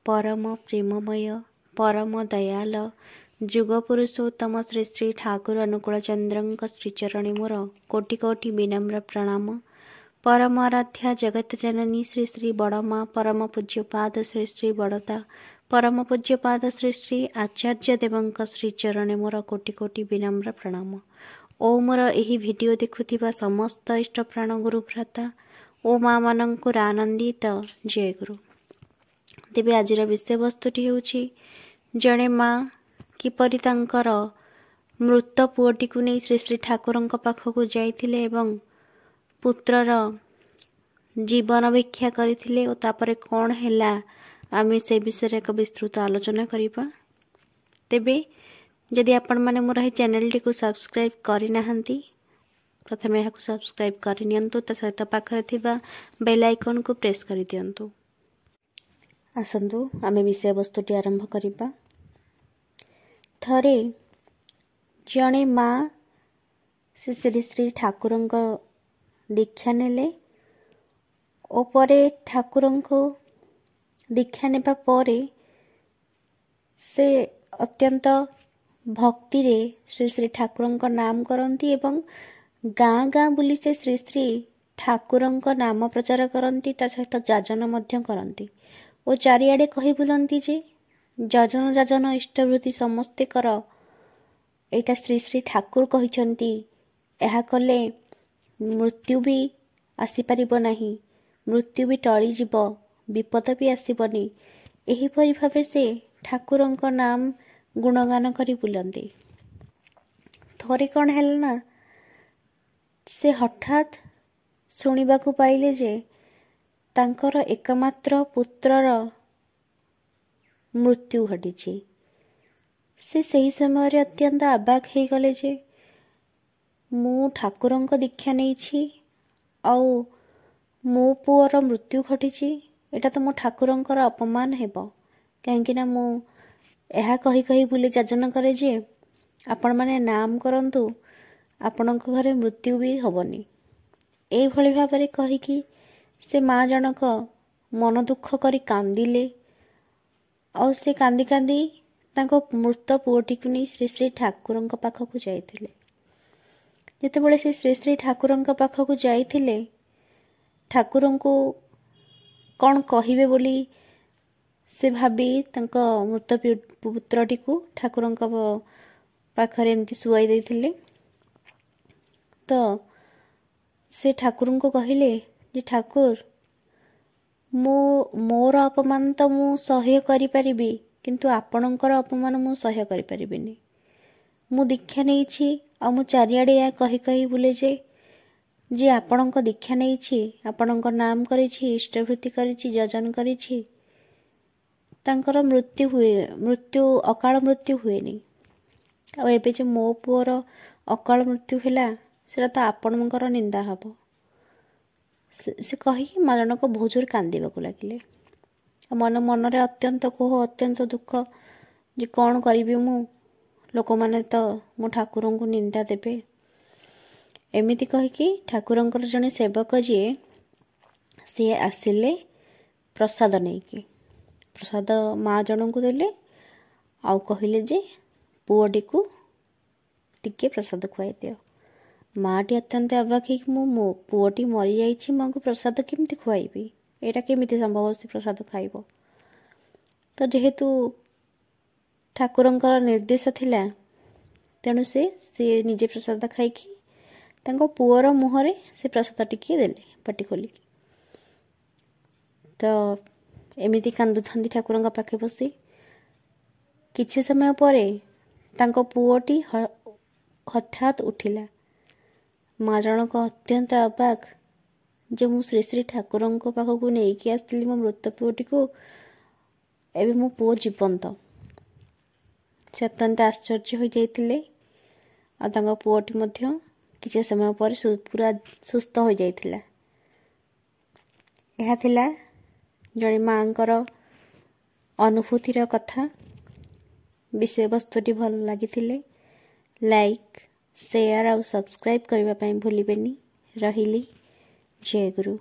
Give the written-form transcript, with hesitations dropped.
परम प्रेममय परम दयाल जुगपुरुषोत्तम श्री श्री ठाकुर अनुकूल चंद्र श्रीचरणी मोर कोटि कोटि विनम्र प्रणाम। परम आराध्या जगत जननी श्री श्री बड़मा परम पूज्यपाद श्री श्री बड़ता परम पूज्यपाद श्री श्री आचार्य देवंक श्रीचरणी मोर कोटि कोटि विनम्र प्रणाम। ओ मोर एही वीडियो देखुथिबा समस्त इष्ट प्राण गुरु भ्राता ओ माँ मानंकुर आनंदित जय गुरु। तेबे आजिर विषय वस्तुटी होउछि जणे माँ किपरि तांकर मृत पुओटी को नहीं श्री श्री ठाकुरंक पाखकु जाइथिले एवं पुत्रर जीवन व्याख्या करथिले ओ तापरे कोन हैला आमे से विषय एक विस्तृत आलोचना करिबा। तेबे जदि आपण माने मोर हे चैनल टी को सब्सक्राइब करि नाहंती प्रथमे याकु सब्सक्राइब करि नियंतु त सहित पाखरे थिबा बेल आइकन को प्रेस करि दियंतु। आसंतु आमे विषय वस्तुटी आरंभ करिबा। थरे जणे माँ से श्री श्री ठाकुरंक दीक्षा नेले ओ परे ठाकुरंक दीक्षा नेबा परे से अत्यंत भक्ति रे श्री श्री ठाकुरंक नाम करंती एवं गाँ गाँ बुली से श्री श्री ठाकुरंक नाम प्रचार करंती ता सहित जाजन मध्य करंती ओ चारिआडे कहि बुलंती जे जाजन जाजन इष्टवृत्ति समस्ते कर एटा श्री श्री ठाकुर कहिछंती एहा कले मृत्यु भी आसी परिबो नाही मृत्यु भी टळी जीव विपद भी आसीबनी एही परि भाबे से ठाकुरंक नाम गुणगान करी बुलंती। थरे कौन है ना से हठात शुणिबा को पाइले जे तांकर एकमात्र पुत्रर मृत्यु घटी से सही समय रे अत्यंत आबाक हो गले जे मु ठाकुरंक दीक्षा नहीं आउ मो पुअर मृत्यु घटी एटा तो मो ठाकुरंकर अपमान हेबो कहीं ना मु एहा कही कही बुले जाजन करे जे आपण माने नाम करंतु आपणक घरे मृत्यु भी हबनी एई भली भाबरे कही कि से माँ जनक मन दुख करी कांदिले और से कांदी कांदी तांको मृत पुओटी को नहीं श्री श्री ठाकुरंक पाखकु जाइथिले। जेतेबेले से श्री श्री ठाकुरंक पाखकु जाइथिले ठाकुरंको कौन कहिबे बोली से भाबी तांको मृत पुत्रटी को ठाकुरंक पाखरे एमती सुआई देथिले। तो से ठाकुरंको कहिले जे ठाकुर मोर अपमान तो मु सह्य करि परिबी किंतु आपणकर अपमान मु सह्य करि परिबिनी मु दीक्षा नेइछि आ मु चारिआडे या कहि कहि बुले जे आपणक दीक्षा नेइछि आपणक नाम करिछि इष्टवृत्ति करिछि जजन करिछि तांकर मृत्यु अकाल मृत्यु हुएनी आ एबे जे मो पुअर अकाल मृत्यु हैला सेटा तो आपणकर निंदा हबो से कही माँ जनक बहुत जोर कांदीबाकू लागिले। मन मन रे अत्यंत कोह अत्यंत दुख जे कौन करिबी मु लोक माने तो मो ठाकुरंकु निंदा देबे एमिति कहिकी ठाकुरंकर जने सेवक जे से आसिले प्रसाद नेकी प्रसाद माँ जनकु देले आउ कहिले जे पुओटी को टिके प्रसाद खुआई दियो। माँटी अत्यंत अबाक मो पुओटी मरी जाइछि माँ को प्रसाद केमती खुआइबी एटा केमिति संभव से प्रसाद खाइबो। तो जेहेतु ठाकुरंकर निर्देश थिला तेणु से निजे प्रसाद खाइकी तांको पुअर मुहरे से प्रसाद टिके देले पाटी खोलिकी। तो एमिति कांदुथंदी ठाकुरंक पाखे बसी किछि समय परे तांको पुओटी हठात उठिला। माँ जनक अत्यंत अबाक जे मु श्री श्री ठाकुरंक पाखकु नेइकी आसथिली मो मृत पुओटी को एबे मो पुओ जीवंत से अत्यंत आश्चर्य हो जाइथिले आ तांको पुओटी मध्य किछि समय परे पूरा सुस्थ हो जाइथिला। एहा थिला जणे माँकर अनुभूतिर कथा। विषय वस्तुटी भल लागिथिले लाइक शेयर और सब्सक्राइब करने भूलिबेनी। रहिली जय गुरु।